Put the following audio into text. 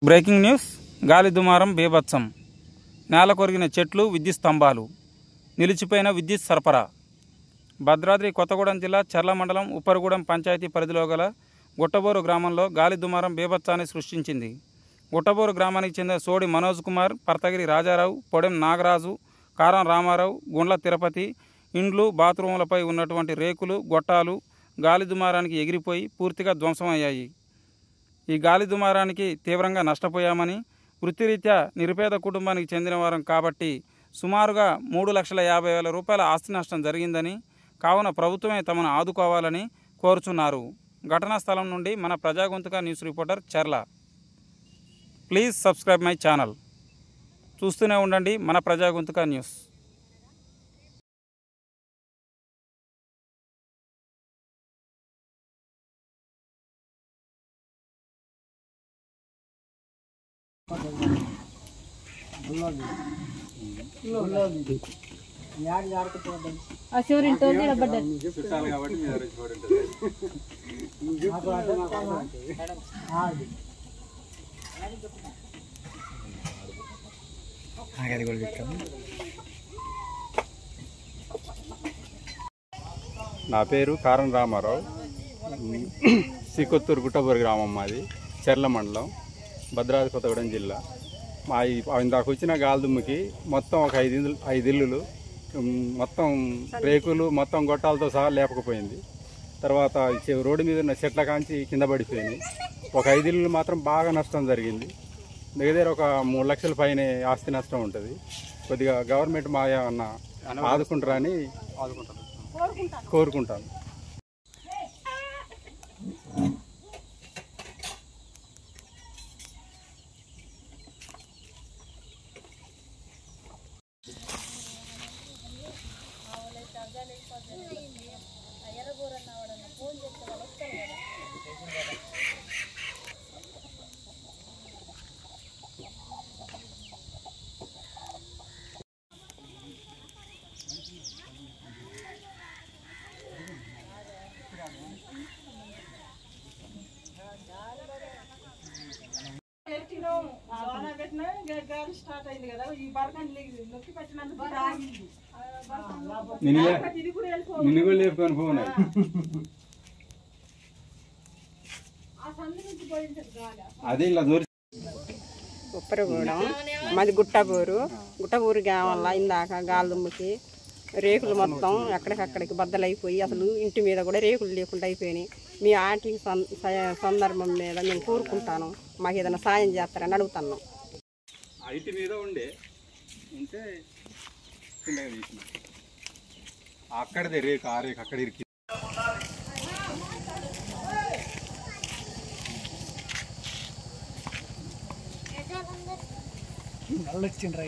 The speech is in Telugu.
Breaking news. గాలి దుమారం బీభత్సం. నేల కొరిగిన చెట్లు, విద్యుత్ స్తంభాలు, నిలిచిపోయిన విద్యుత్ సరఫరా. భద్రాద్రి కొత్తగూడెం జిల్లా చర్ల మండలం ఉప్పరగూడెం పంచాయతీ పరిధిలో గల గుట్టబోరు గ్రామంలో గాలి దుమారం బీభత్సాన్ని సృష్టించింది. గుట్టబోరు గ్రామానికి చెందిన సోడి మనోజ్ కుమార్, పర్తగిరి రాజారావు, పొడెం నాగరాజు, కారం రామారావు, గుండ్ల తిరుపతి ఇండ్లు, బాత్రూములపై ఉన్నటువంటి రేకులు, గొట్టాలు గాలి దుమారానికి ఎగిరిపోయి పూర్తిగా ధ్వంసమయ్యాయి. ఈ గాలి దుమారానికి తీవ్రంగా నష్టపోయామని, వృత్తిరీత్యా నిరుపేద కుటుంబానికి చెందిన వారం కాబట్టి సుమారుగా 3,50,000 రూపాయల ఆస్తి నష్టం జరిగిందని, కావున ప్రభుత్వమే తమను ఆదుకోవాలని కోరుచున్నారు. ఘటనా స్థలం నుండి మన Prajagonthuka news reporter Charla. Please subscribe my channel. చూస్తూనే ఉండండి మన ప్రజాగొంతుక న్యూస్. నా పేరు కారం రామారావు. శ్రీకొత్తూరు గుట్టబోరు గ్రామం మాది, చర్ల మండలం, భద్రాద్రి కొత్తగూడెం జిల్లా. మా ఇందాక వచ్చిన గాలిదుమ్ముకి మొత్తం ఒక 5 ఇల్లులు మొత్తం రేకులు మొత్తం గొట్టాలతో సహా లేపకపోయింది. తర్వాత రోడ్డు మీద ఉన్న చెట్ల కాంచి కింద పడిపోయినాయి. ఒక 5 ఇల్లులు మాత్రం బాగా నష్టం జరిగింది. దగ్గర ఒక 3 లక్షల పైన ఆస్తి నష్టం ఉంటుంది. కొద్దిగా గవర్నమెంట్ మా ఏమన్నా ఆదుకుంటారని కోరుకుంటాను. ఉప్పరగూడెం మాది గుట్టబోరు గ్రామంలో ఇందాక గాలిదుమ్ముకి రేకులు మొత్తం ఎక్కడికక్కడికి బద్దలైపోయి అసలు ఇంటి మీద కూడా రేకులు లేకుండా అయిపోయినాయి. మీ ఆంటీ సందర్భం మీద మేము కోరుకుంటాను, మాకు ఏదైనా సాయం చేస్తారని అడుగుతున్నాం. ఇంటి మీద ఉంటే అక్కడదే రేకు, ఆ రేకు అక్కడ ఇరికి వచ్చిండ్రా.